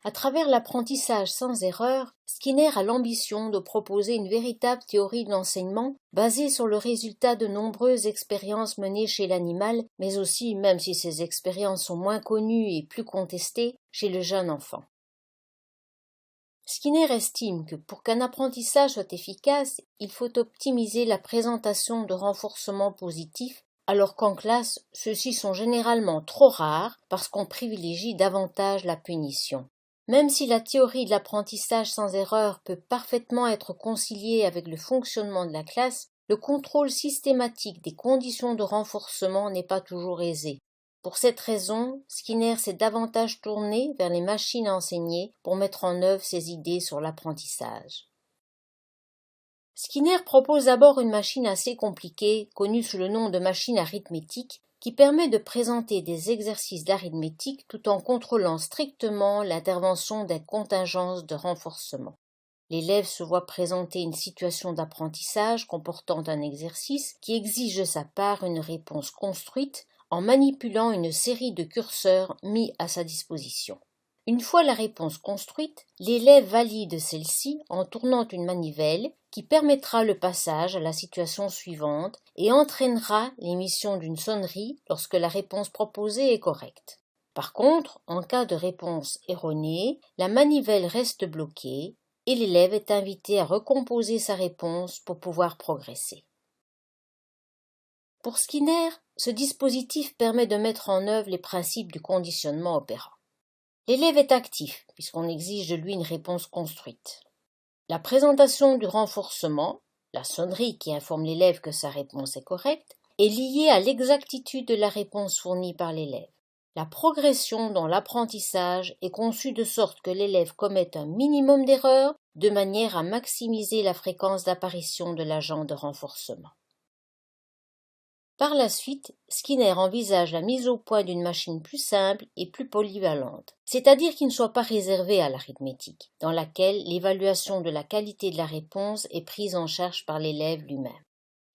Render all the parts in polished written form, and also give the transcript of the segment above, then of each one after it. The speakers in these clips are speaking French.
À travers l'apprentissage sans erreur, Skinner a l'ambition de proposer une véritable théorie de l'enseignement basée sur le résultat de nombreuses expériences menées chez l'animal, mais aussi, même si ces expériences sont moins connues et plus contestées, chez le jeune enfant. Skinner estime que pour qu'un apprentissage soit efficace, il faut optimiser la présentation de renforcements positifs, alors qu'en classe, ceux-ci sont généralement trop rares parce qu'on privilégie davantage la punition. Même si la théorie de l'apprentissage sans erreur peut parfaitement être conciliée avec le fonctionnement de la classe, le contrôle systématique des conditions de renforcement n'est pas toujours aisé. Pour cette raison, Skinner s'est davantage tourné vers les machines à enseigner pour mettre en œuvre ses idées sur l'apprentissage. Skinner propose d'abord une machine assez compliquée, connue sous le nom de machine arithmétique, qui permet de présenter des exercices d'arithmétique tout en contrôlant strictement l'intervention des contingences de renforcement. L'élève se voit présenter une situation d'apprentissage comportant un exercice qui exige de sa part une réponse construite en manipulant une série de curseurs mis à sa disposition. Une fois la réponse construite, l'élève valide celle-ci en tournant une manivelle qui permettra le passage à la situation suivante et entraînera l'émission d'une sonnerie lorsque la réponse proposée est correcte. Par contre, en cas de réponse erronée, la manivelle reste bloquée et l'élève est invité à recomposer sa réponse pour pouvoir progresser. Pour Skinner, ce dispositif permet de mettre en œuvre les principes du conditionnement opérant. L'élève est actif, puisqu'on exige de lui une réponse construite. La présentation du renforcement, la sonnerie qui informe l'élève que sa réponse est correcte, est liée à l'exactitude de la réponse fournie par l'élève. La progression dans l'apprentissage est conçue de sorte que l'élève commette un minimum d'erreurs de manière à maximiser la fréquence d'apparition de l'agent de renforcement. Par la suite, Skinner envisage la mise au point d'une machine plus simple et plus polyvalente, c'est-à-dire qui ne soit pas réservée à l'arithmétique, dans laquelle l'évaluation de la qualité de la réponse est prise en charge par l'élève lui-même.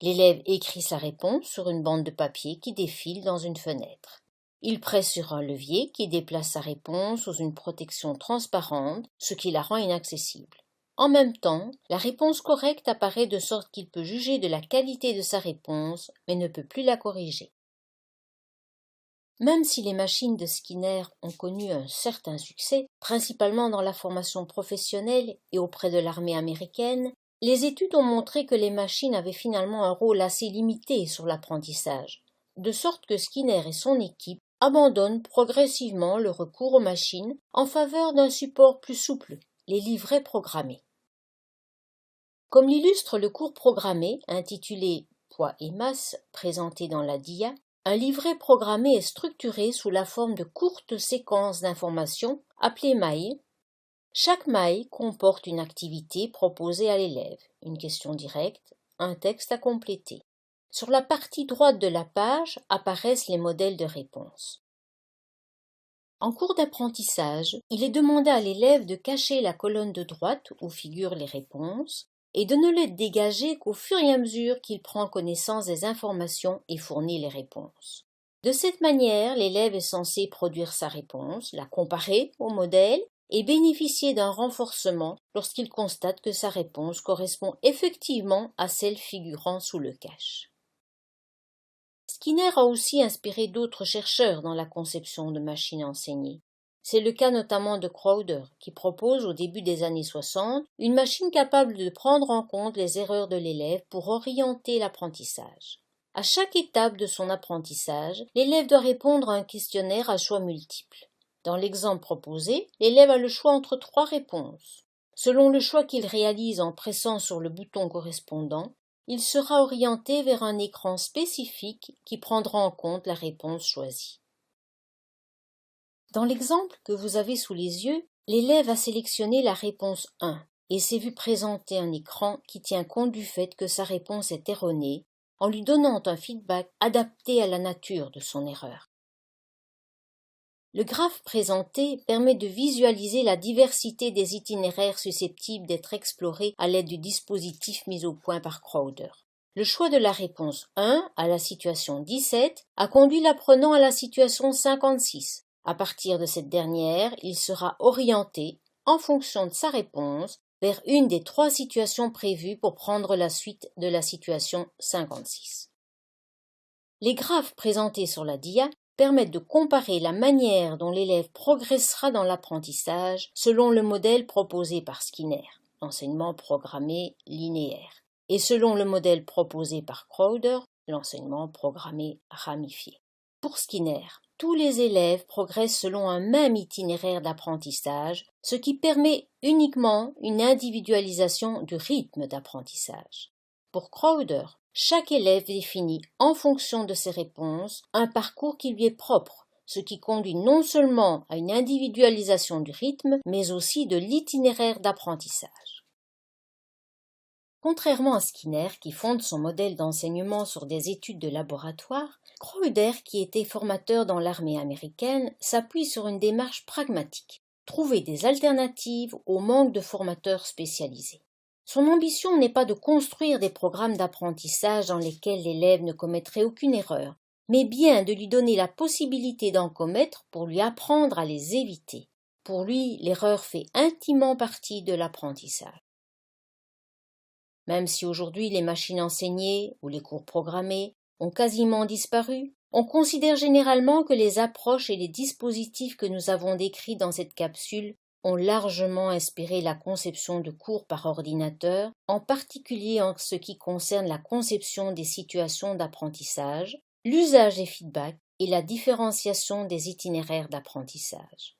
L'élève écrit sa réponse sur une bande de papier qui défile dans une fenêtre. Il presse sur un levier qui déplace sa réponse sous une protection transparente, ce qui la rend inaccessible. En même temps, la réponse correcte apparaît de sorte qu'il peut juger de la qualité de sa réponse, mais ne peut plus la corriger. Même si les machines de Skinner ont connu un certain succès, principalement dans la formation professionnelle et auprès de l'armée américaine, les études ont montré que les machines avaient finalement un rôle assez limité sur l'apprentissage, de sorte que Skinner et son équipe abandonnent progressivement le recours aux machines en faveur d'un support plus souple, les livrets programmés. Comme l'illustre le cours programmé intitulé Poids et masse présenté dans la DIA, un livret programmé est structuré sous la forme de courtes séquences d'informations appelées mailles. Chaque maille comporte une activité proposée à l'élève, une question directe, un texte à compléter. Sur la partie droite de la page apparaissent les modèles de réponse. En cours d'apprentissage, il est demandé à l'élève de cacher la colonne de droite où figurent les réponses et de ne les dégager qu'au fur et à mesure qu'il prend connaissance des informations et fournit les réponses. De cette manière, l'élève est censé produire sa réponse, la comparer au modèle et bénéficier d'un renforcement lorsqu'il constate que sa réponse correspond effectivement à celle figurant sous le cache. Skinner a aussi inspiré d'autres chercheurs dans la conception de machines à enseigner. C'est le cas notamment de Crowder, qui propose au début des années 60 une machine capable de prendre en compte les erreurs de l'élève pour orienter l'apprentissage. À chaque étape de son apprentissage, l'élève doit répondre à un questionnaire à choix multiples. Dans l'exemple proposé, l'élève a le choix entre 3 réponses. Selon le choix qu'il réalise en pressant sur le bouton correspondant, il sera orienté vers un écran spécifique qui prendra en compte la réponse choisie. Dans l'exemple que vous avez sous les yeux, l'élève a sélectionné la réponse 1 et s'est vu présenter un écran qui tient compte du fait que sa réponse est erronée en lui donnant un feedback adapté à la nature de son erreur. Le graphe présenté permet de visualiser la diversité des itinéraires susceptibles d'être explorés à l'aide du dispositif mis au point par Crowder. Le choix de la réponse 1 à la situation 17 a conduit l'apprenant à la situation 56, À partir de cette dernière, il sera orienté, en fonction de sa réponse, vers une des 3 situations prévues pour prendre la suite de la situation 56. Les graphes présentés sur la dia permettent de comparer la manière dont l'élève progressera dans l'apprentissage selon le modèle proposé par Skinner, l'enseignement programmé linéaire, et selon le modèle proposé par Crowder, l'enseignement programmé ramifié. Pour Skinner, tous les élèves progressent selon un même itinéraire d'apprentissage, ce qui permet uniquement une individualisation du rythme d'apprentissage. Pour Crowder, chaque élève définit, en fonction de ses réponses, un parcours qui lui est propre, ce qui conduit non seulement à une individualisation du rythme, mais aussi de l'itinéraire d'apprentissage. Contrairement à Skinner, qui fonde son modèle d'enseignement sur des études de laboratoire, Crowder, qui était formateur dans l'armée américaine, s'appuie sur une démarche pragmatique, trouver des alternatives au manque de formateurs spécialisés. Son ambition n'est pas de construire des programmes d'apprentissage dans lesquels l'élève ne commettrait aucune erreur, mais bien de lui donner la possibilité d'en commettre pour lui apprendre à les éviter. Pour lui, l'erreur fait intimement partie de l'apprentissage. Même si aujourd'hui les machines enseignées ou les cours programmés ont quasiment disparu, on considère généralement que les approches et les dispositifs que nous avons décrits dans cette capsule ont largement inspiré la conception de cours par ordinateur, en particulier en ce qui concerne la conception des situations d'apprentissage, l'usage des feedbacks et la différenciation des itinéraires d'apprentissage.